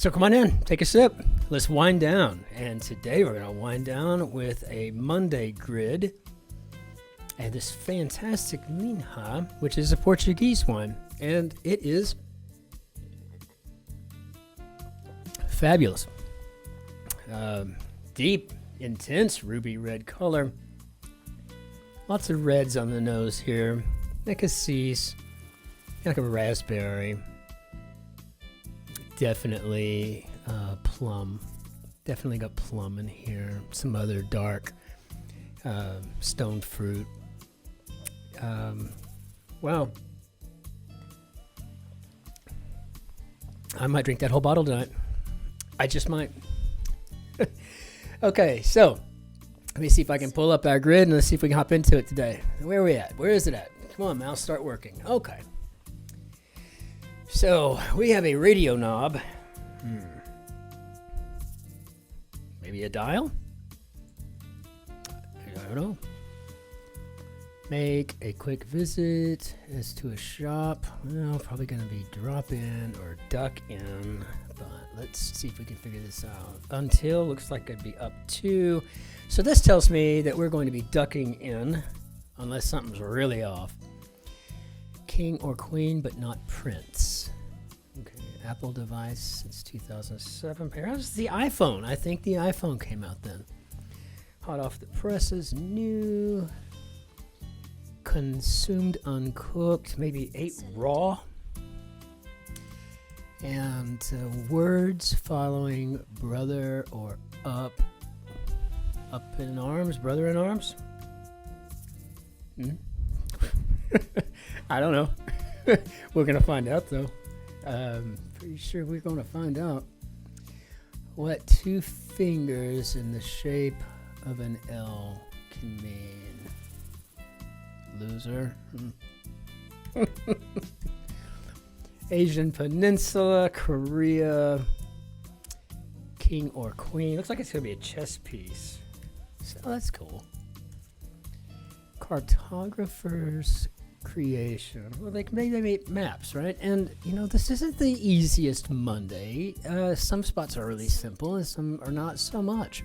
So come on in, take a sip. Let's wind down. And today we're going to wind down with a Monday grid and this fantastic Minha, which is a Portuguese one. And it is fabulous. Deep, intense ruby red color. Lots of reds on the nose here. Like a cassis, like a raspberry. Definitely plum. Definitely got plum in here. Some other dark stone fruit. Wow. I might drink that whole bottle tonight. I just might. Okay, so let me see if I can pull up our grid and let's see if we can hop into it today. Where are we at? Where is it at? Come on, mouse, start working. Okay. So we have a radio knob. Maybe a dial? I don't know. Make a quick visit as to a shop. Well, probably going to be drop in or duck in, but let's see if we can figure this out. Until looks like it'd be up to. So this tells me that we're going to be ducking in unless something's really off. King or queen, but not prince. Okay, Apple device since 2007. Perhaps the iPhone. I think the iPhone came out then. Hot off the presses, new. Consumed uncooked, maybe ate raw. And words following brother or up. Up in arms, brother in arms? I don't know. We're going to find out, though. Pretty sure we're going to find out what two fingers in the shape of an L can mean. Loser. Asian Peninsula, Korea, king or queen. Looks like it's going to be a chess piece. So that's cool. Cartographer's creation. Well, they made maps, right? And, you know, this isn't the easiest Monday. Some spots are really simple and some are not so much.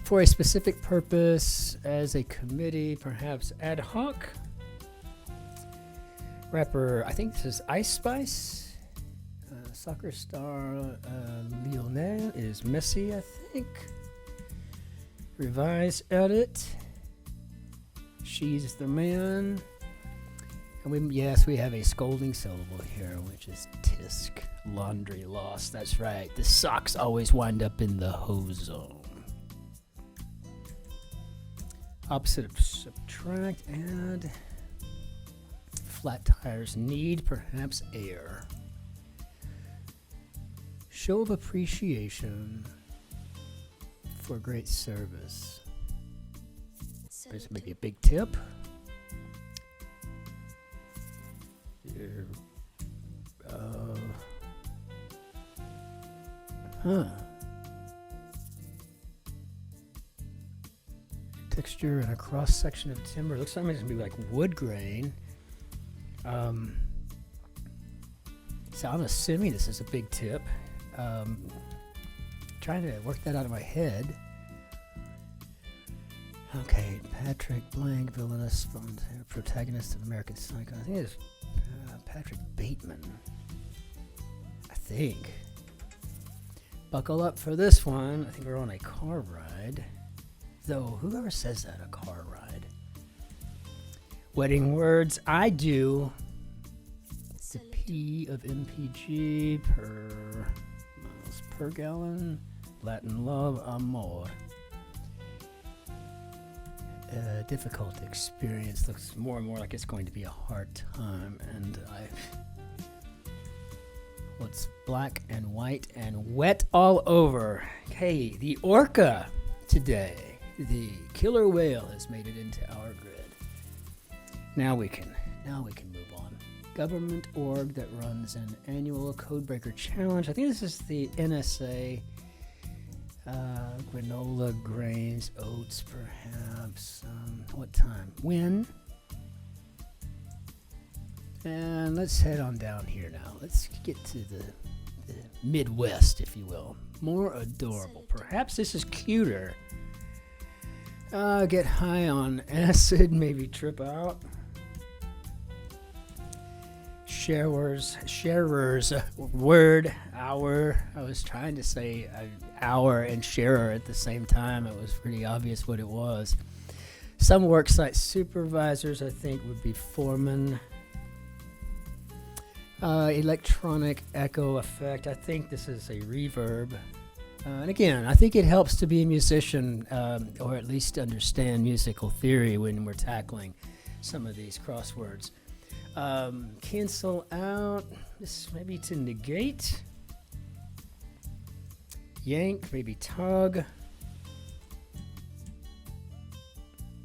For a specific purpose, as a committee, perhaps ad hoc. Rapper, I think this is Ice Spice. Soccer star Lionel is Messi, I think. Revise edit. She's the man. And we have a scolding syllable here, which is tisk. Laundry loss. That's right. The socks always wind up in the hose zone. Opposite of subtract, add. Flat tires need perhaps air. Show of appreciation for great service. There's maybe a big tip. Here. Texture and a cross section of timber. Looks like it's gonna be like wood grain. So I'm assuming this is a big tip. Trying to work that out of my head. Okay, Patrick Blank, villainous protagonist of American Psycho. I think it's Patrick Bateman. I think. Buckle up for this one. I think we're on a car ride. Though, whoever says that, a car ride? Wedding words, I do. The P of MPG per miles per gallon. Latin love, amor. Difficult experience. Looks more and more like it's going to be a hard time. And what's black and white and wet all over. Hey, the orca today. The killer whale has made it into our grid. Now we can move on. Government org that runs an annual Codebreaker challenge. I think this is the NSA. Granola, grains, oats, perhaps. What time? When? And let's head on down here now. Let's get to the the Midwest, if you will. More adorable. Perhaps this is cuter. Get high on acid, maybe trip out. Sharers, word, hour. I was trying to say hour and sharer at the same time. It was pretty obvious what it was. Some worksite supervisors, I think, would be foreman. Electronic echo effect. I think this is a reverb. And again, I think it helps to be a musician, or at least understand musical theory when we're tackling some of these crosswords. Cancel out. This maybe to negate. Yank, maybe tug.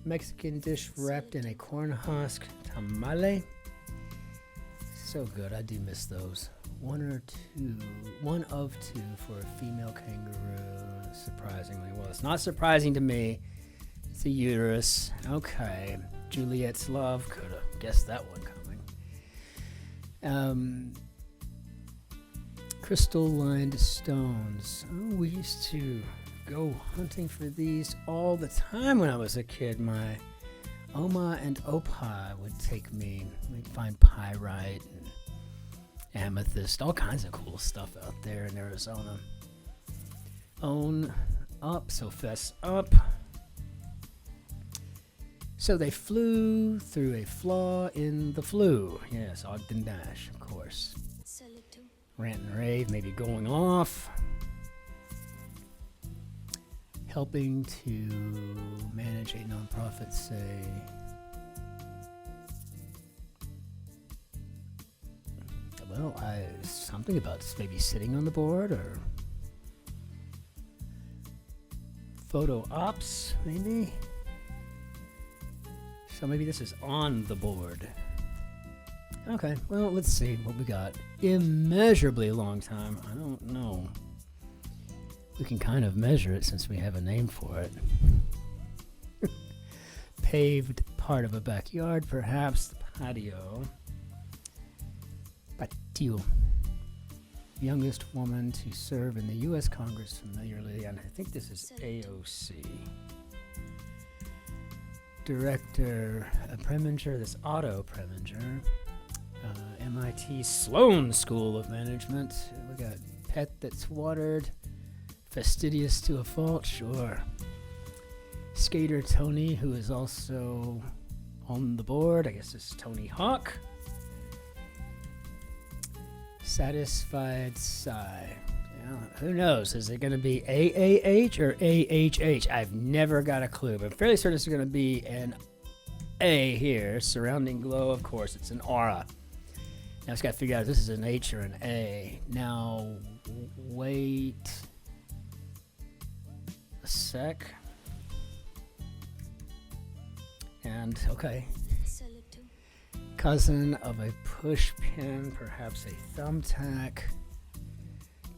Mexican dish wrapped in a corn husk. Tamale. So good. I do miss those. One of two for a female kangaroo. Surprisingly. Well, it's not surprising to me. It's a uterus. Okay. Juliet's love. Could have guessed that one coming. Crystal-lined stones. Oh, we used to go hunting for these all the time when I was a kid. My Oma and Opa would take me. We'd find pyrite and amethyst, all kinds of cool stuff out there in Arizona. Own up, so fess up. So they flew through a flaw in the flu. Yes, Ogden Dash, of course. Rant and rave, maybe going off. Helping to manage a nonprofit, say. Well, something about maybe sitting on the board or photo ops, maybe. So maybe this is on the board. Okay, well, let's see what we got. Immeasurably long time. I don't know. We can kind of measure it since we have a name for it. Paved part of a backyard, perhaps the patio. Patio. Youngest woman to serve in the U.S. Congress familiarly, and I think this is AOC. Director, Preminger, this Otto Preminger. MIT Sloan School of Management. We got pet that's watered. Fastidious to a fault, sure. Skater Tony, who is also on the board. I guess it's Tony Hawk. Satisfied sigh. Yeah, who knows? Is it going to be AAH or AHH? I've never got a clue, but I'm fairly certain it's going to be an A here. Surrounding glow, of course, it's an aura. Now it's got to figure out if this is an H or an A. Now, wait a sec. And, okay. Cousin of a push pin, perhaps a thumbtack.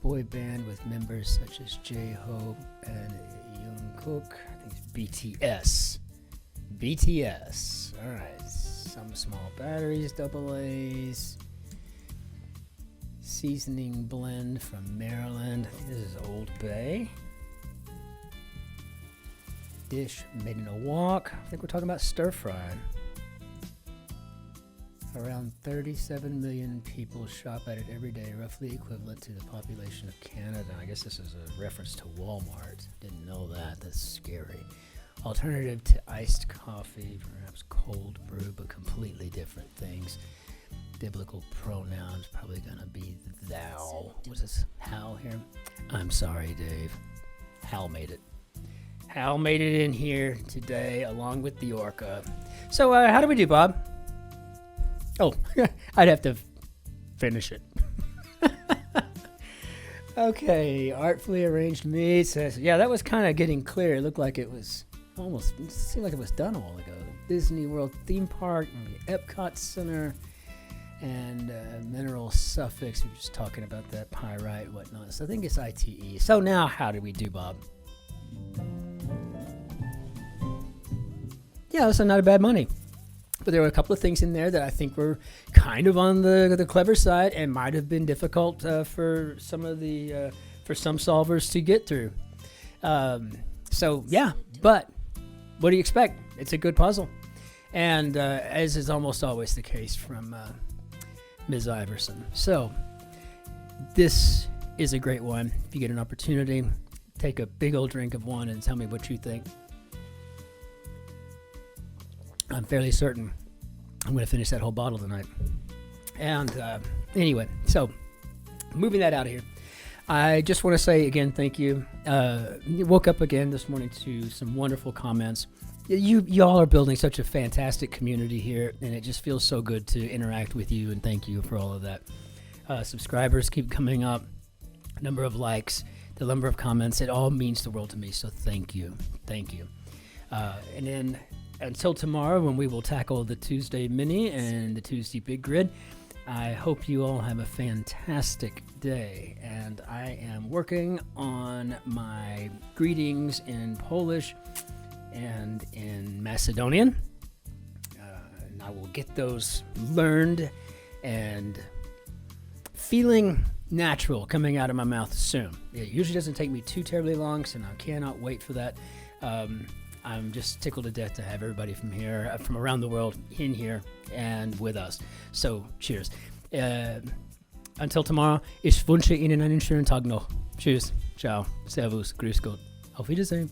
Boy band with members such as J-Hope and Jungkook. I think it's BTS. BTS. All right. Some small batteries, double A's. Seasoning blend from Maryland. I think this is Old Bay. Dish made in a wok. I think we're talking about stir fry. Around 37 million people shop at it every day, roughly equivalent to the population of Canada. I guess this is a reference to Walmart. Didn't know that. That's scary. Alternative to iced coffee, perhaps cold brew, but completely different things. Biblical pronouns, probably going to be thou. Was this Hal here? I'm sorry, Dave. Hal made it. Hal made it in here today, along with the orca. So, how do we do, Bob? Oh, I'd have to finish it. Okay, artfully arranged meats. Yeah, that was kind of getting clear. It looked like it was it seemed like it was done a while ago. Disney World theme park, the Epcot Center, and mineral suffix. We were just talking about that pyrite, whatnot. So I think it's ITE. So now, how do we do, Bob? Yeah, that's not a bad money. but there were a couple of things in there that I think were kind of on the clever side and might have been difficult for some solvers to get through. So yeah, but what do you expect? It's a good puzzle, and as is almost always the case from Ms. Iverson. So this is a great one. If you get an opportunity, take a big old drink of one and tell me what you think. I'm fairly certain I'm going to finish that whole bottle tonight. And anyway, so moving that out of here, I just want to say again, thank you. Woke up again this morning to some wonderful comments. Y'all are building such a fantastic community here, and it just feels so good to interact with you, and thank you for all of that. Subscribers keep coming up, number of likes, the number of comments, it all means the world to me, so thank you. And then until tomorrow, when we will tackle the Tuesday Mini and the Tuesday Big Grid, I hope you all have a fantastic day, and I am working on my greetings in Polish and in Macedonian, and I will get those learned and feeling natural coming out of my mouth soon. It usually doesn't take me too terribly long, so I cannot wait for that. I'm just tickled to death to have everybody from here, from around the world, in here and with us. So, cheers. Until tomorrow, ich wünsche Ihnen einen schönen Tag noch. Tschüss, ciao, servus, grüß Gott, auf Wiedersehen.